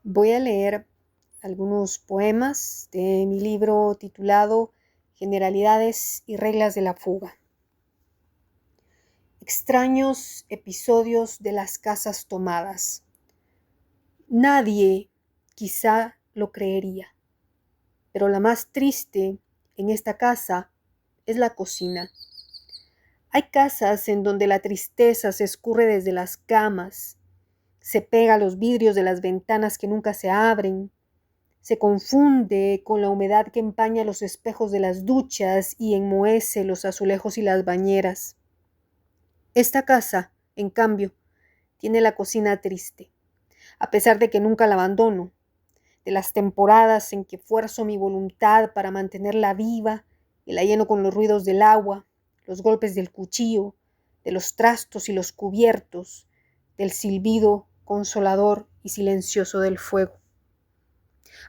Voy a leer algunos poemas de mi libro titulado Generalidades y reglas de la fuga. Extraños episodios de las casas tomadas. Nadie quizá lo creería, pero la más triste en esta casa es la cocina. Hay casas en donde la tristeza se escurre desde las camas, se pega a los vidrios de las ventanas que nunca se abren, se confunde con la humedad que empaña los espejos de las duchas y enmohece los azulejos y las bañeras. Esta casa, en cambio, tiene la cocina triste, a pesar de que nunca la abandono, de las temporadas en que fuerzo mi voluntad para mantenerla viva y la lleno con los ruidos del agua, los golpes del cuchillo, de los trastos y los cubiertos, del silbido consolador y silencioso del fuego.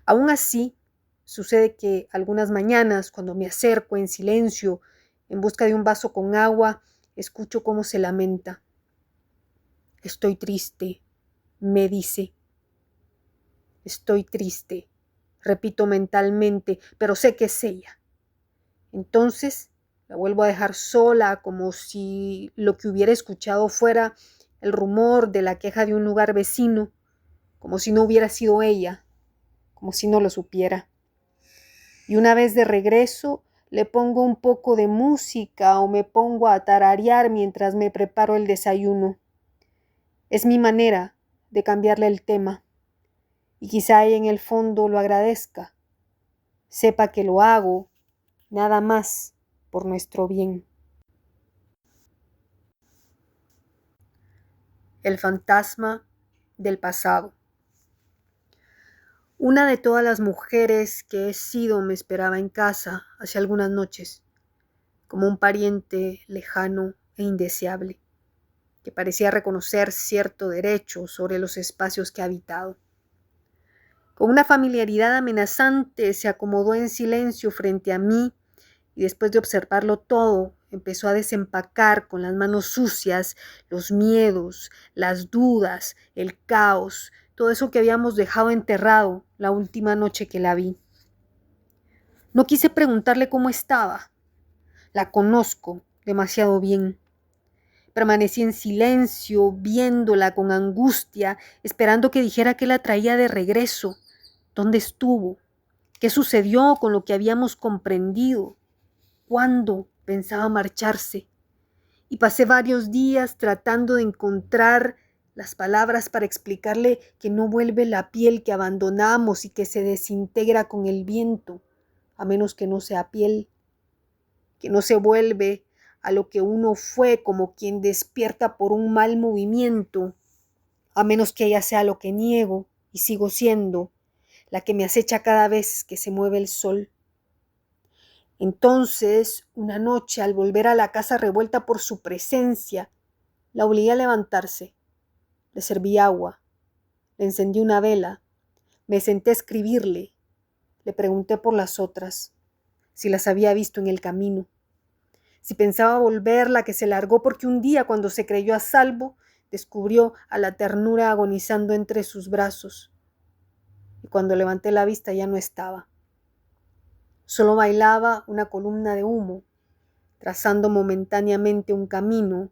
Aún así, sucede que algunas mañanas, cuando me acerco en silencio en busca de un vaso con agua, escucho cómo se lamenta. Estoy triste, me dice. Estoy triste, repito mentalmente, pero sé que es ella. Entonces la vuelvo a dejar sola, como si lo que hubiera escuchado fuera el rumor de la queja de un lugar vecino, como si no hubiera sido ella, como si no lo supiera. Y una vez de regreso, le pongo un poco de música o me pongo a tararear mientras me preparo el desayuno. Es mi manera de cambiarle el tema. Y quizá ella en el fondo lo agradezca. Sepa que lo hago nada más por nuestro bien. El fantasma del pasado. Una de todas las mujeres que he sido me esperaba en casa hace algunas noches, como un pariente lejano e indeseable, que parecía reconocer cierto derecho sobre los espacios que ha habitado. Con una familiaridad amenazante se acomodó en silencio frente a mí y después de observarlo todo, empezó a desempacar con las manos sucias los miedos, las dudas, el caos, todo eso que habíamos dejado enterrado la última noche que la vi. No quise preguntarle cómo estaba. La conozco demasiado bien. Permanecí en silencio, viéndola con angustia, esperando que dijera que la traía de regreso. ¿Dónde estuvo? ¿Qué sucedió con lo que habíamos comprendido? ¿Cuándo pensaba marcharse? Y pasé varios días tratando de encontrar las palabras para explicarle que no vuelve la piel que abandonamos y que se desintegra con el viento, a menos que no sea piel, que no se vuelve a lo que uno fue como quien despierta por un mal movimiento, a menos que ella sea lo que niego y sigo siendo, la que me acecha cada vez que se mueve el sol. Entonces, una noche, al volver a la casa revuelta por su presencia, la obligué a levantarse. Le serví agua, le encendí una vela, me senté a escribirle, le pregunté por las otras, si las había visto en el camino, si pensaba volver la que se largó porque un día, cuando se creyó a salvo, descubrió a la ternura agonizando entre sus brazos. Y cuando levanté la vista ya no estaba. Solo bailaba una columna de humo, trazando momentáneamente un camino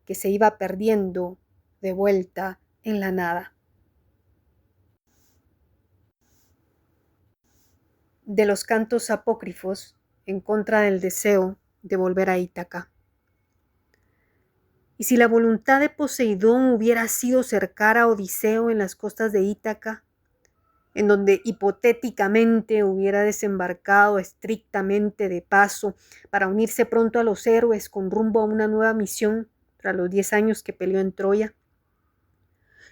que se iba perdiendo de vuelta en la nada. De los cantos apócrifos en contra del deseo de volver a Ítaca. Y si la voluntad de Poseidón hubiera sido cercar a Odiseo en las costas de Ítaca, en donde hipotéticamente hubiera desembarcado estrictamente de paso para unirse pronto a los héroes con rumbo a una nueva misión tras los 10 años que peleó en Troya,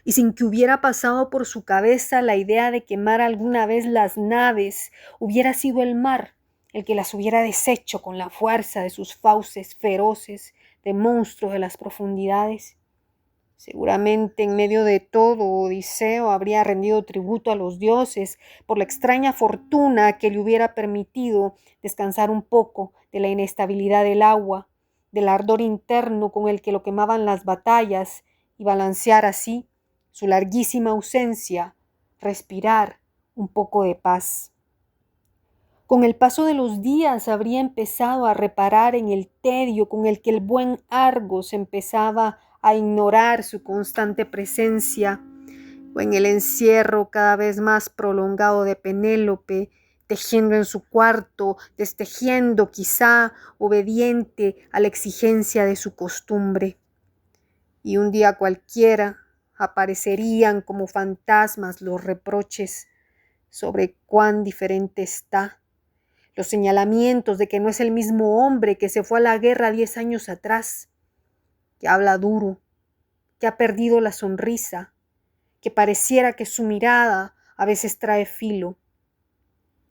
y sin que hubiera pasado por su cabeza la idea de quemar alguna vez las naves, hubiera sido el mar el que las hubiera deshecho con la fuerza de sus fauces feroces de monstruo de las profundidades. Seguramente en medio de todo Odiseo habría rendido tributo a los dioses por la extraña fortuna que le hubiera permitido descansar un poco de la inestabilidad del agua, del ardor interno con el que lo quemaban las batallas y balancear así su larguísima ausencia respirar un poco de paz. Con el paso de los días habría empezado a reparar en el tedio con el que el buen Argos empezaba a ignorar su constante presencia, o en el encierro cada vez más prolongado de Penélope, tejiendo en su cuarto, destejiendo quizá, obediente a la exigencia de su costumbre. Y un día cualquiera aparecerían como fantasmas los reproches sobre cuán diferente está, los señalamientos de que no es el mismo hombre que se fue a la guerra 10 años atrás, que habla duro, que ha perdido la sonrisa, que pareciera que su mirada a veces trae filo,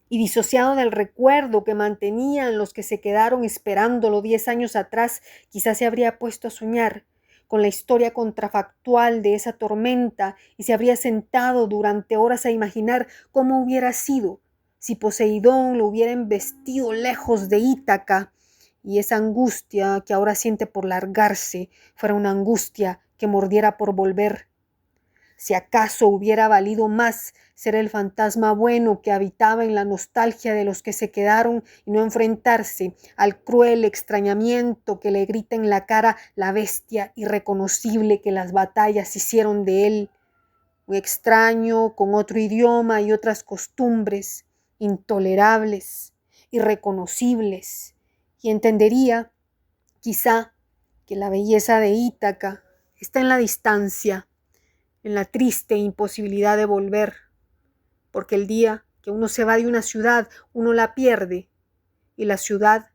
y disociado del recuerdo que mantenían los que se quedaron esperándolo 10 años atrás, quizás se habría puesto a soñar con la historia contrafactual de esa tormenta y se habría sentado durante horas a imaginar cómo hubiera sido si Poseidón lo hubiera embestido lejos de Ítaca y esa angustia que ahora siente por largarse fuera una angustia que mordiera por volver. Si acaso hubiera valido más ser el fantasma bueno que habitaba en la nostalgia de los que se quedaron y no enfrentarse al cruel extrañamiento que le grita en la cara la bestia irreconocible que las batallas hicieron de él, un extraño con otro idioma y otras costumbres, intolerables, irreconocibles, y entendería, quizá, que la belleza de Ítaca está en la distancia, en la triste imposibilidad de volver, porque el día que uno se va de una ciudad, uno la pierde, y la ciudad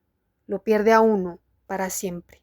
lo pierde a uno para siempre.